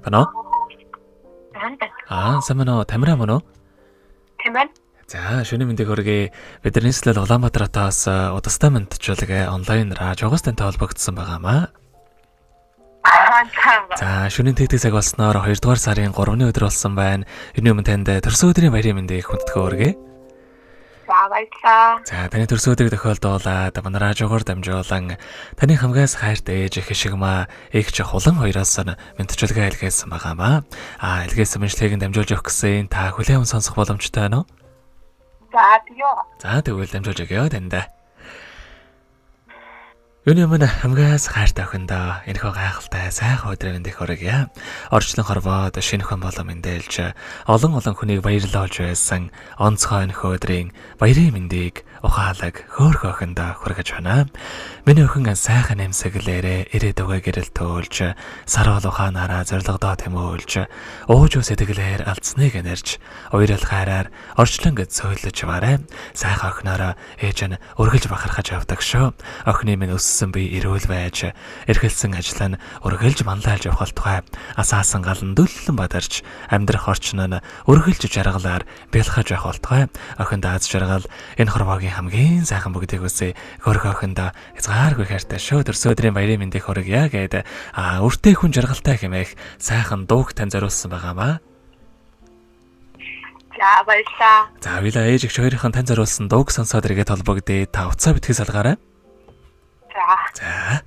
Байна уу? Байна. Сайн байна уу? Тамира мөн үү? Тийм байна. За, шөнийн мэндийг хүргэе. Бидний слэл Улаанбаатар хотоос удастай мэдчилгээ онлайнаар жогоостойнтой холбогдсон байгаамаа. За, шөнийн тэгтэг цаг болсноор 2 дугаар сарын 3-ны өдөр болсон байна. Энэ өмнө танд төрсөн өдрийн баярын мэндийг хүндэтгэн хүргэе. За, баярлалаа. За, таны төрсөн өдрийг тохиолдуулаад манай радиогоор дамжуулан таны хамгаас хайртай ээж Хишигмаа эгч хулан хоёроос мэдчилгээ илгээсэн байгаамаа. Илгээсэн мэдлэгийг дамжуулж өгөх гэсэн та хүлээн сонсох боломжтой байна уу? За, тэгвэл дамжуулж өгье танд. Юуны өмнө хамгаас хайртай охиндоо энэхүү гайхалтай сайхан өдрийн мэндийг хүргье. Орчлон хорвоод шинэ хүн болон мэндэлж олон хүнийг баярлуулж байсан онцгой энэхүү өдрийн баярын мэндийг ухаалаг хөөрхөн охиндоо хүргэж байна. Миний охин сайхан нэмсэглээрээ ирээдүгөө гэрэл төөлж сарвал ухаанаараа зоригдоо тэмүүлж ууж сэтгэлээр алдсныг нэрж уурал хайраар орчлон гэж сөйлөж барай. Сайхан охинороо ээж нь үргэлж бахархаж явдаг шүү. Охины минь би ирүүл байж эргэлсэн ажил нь үргэлж манлайлж явах тухай асаасан галан дөллөн бадарч амьдрах орчин нь үргэлж жаргалаар бэлхэж явах тухай охин дааз жаргал энэ хорвоогийн хамгийн сайхан бүгдийг үсэ хөрх охиндоо хязгааргүй хайртай шүү. Төрсөн өдрийн баярын мэндийг хүргье гэдэг өртөө хүн жаргалтай хэмээх сайхан дууг тань зориулсан байгаамаа. За, баярлалаа. За, вила ээж их хоёрын тань зориулсан дууг сонсоод иргэд холбогдъё. Та уцаа битгий салгаарай. За.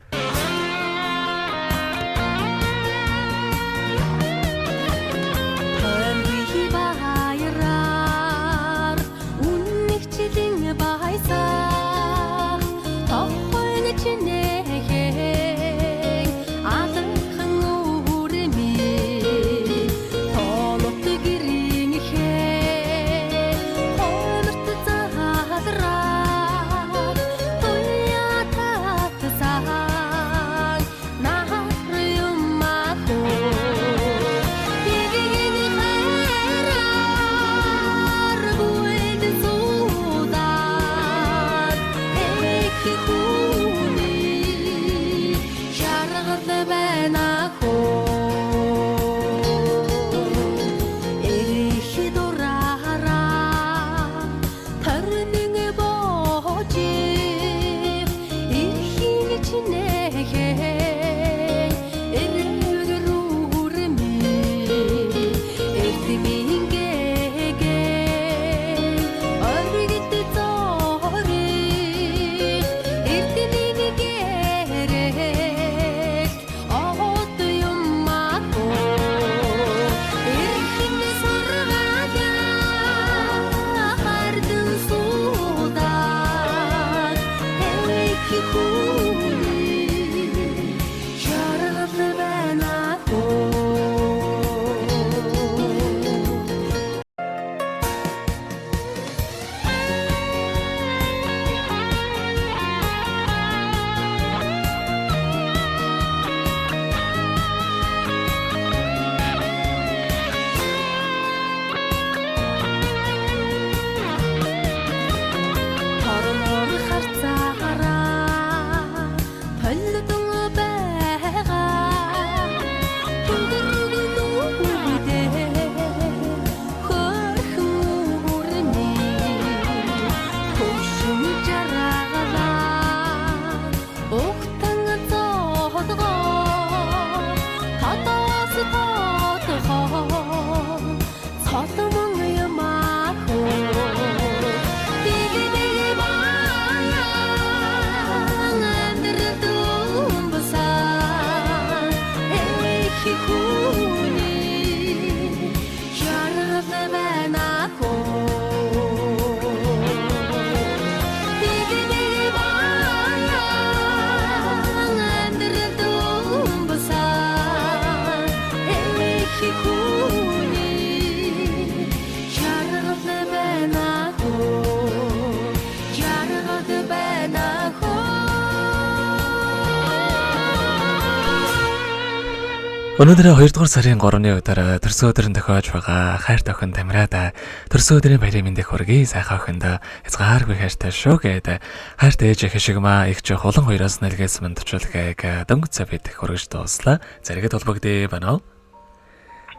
Өнөөдөр 2 дугаар сарын 3-ны өдөр төрсөн өдрөнд тохиож байгаа хайртай охин Тамирада төрсөн өдрийн баярын мэндийг хүргэе. Сайхан охинд хязгааргүй хайртай шүү гэдэг хайртай ээж Хишигмаа их ч хулан хоёроос нэлгээс мэндчүүлгээг дөнгөцөө бид хүргэж дууслаа. Зэрэгэд холбогдъё байна уу?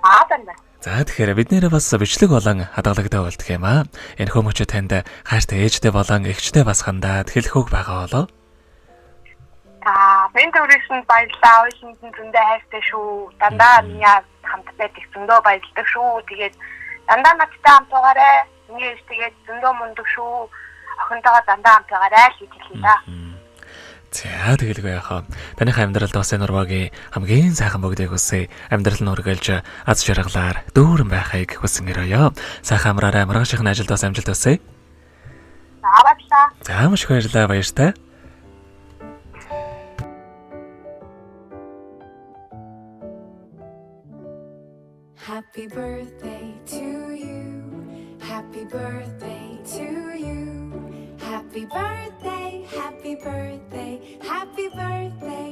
байна. За тэгэхээр бид нэрээ бас бичлэг болон хадгалагтай болдох юм аа. Энэ хүмүүчүүд танд хайртай ээжтэй болон эгчтэй бас хандаад хэлэх үг байгаа болоо. Мен төрөсөн баярлаа. Ойшинд нь зөндөө хайртай шүү. Дандаа миний хамт байдаг зөндөө баярлдаг шүү. Тэгээд дандаа надтай хамт байгаарай. Миний ээж тэгээд зөндөө мундаг шүү. Охинтойгоо дандаа хамт байгаарай гэж хэлээ да. За тэгэлгүй яхаа. Таних амьдралд бас энэ урвагийн хамгийн сайхан бүгдийг хүсье. Амьдрал нь үргэлж аз жаргалаар дүүрэн байхыг хүсэн өрөөё. Сайхан амраарай. Маргаашийн ажилд бас амжилт хүсье. За баярлаа. За маш их баярлалаа. Баяртай. Happy birthday to you. Happy birthday to you. Happy birthday, happy birthday, happy birthday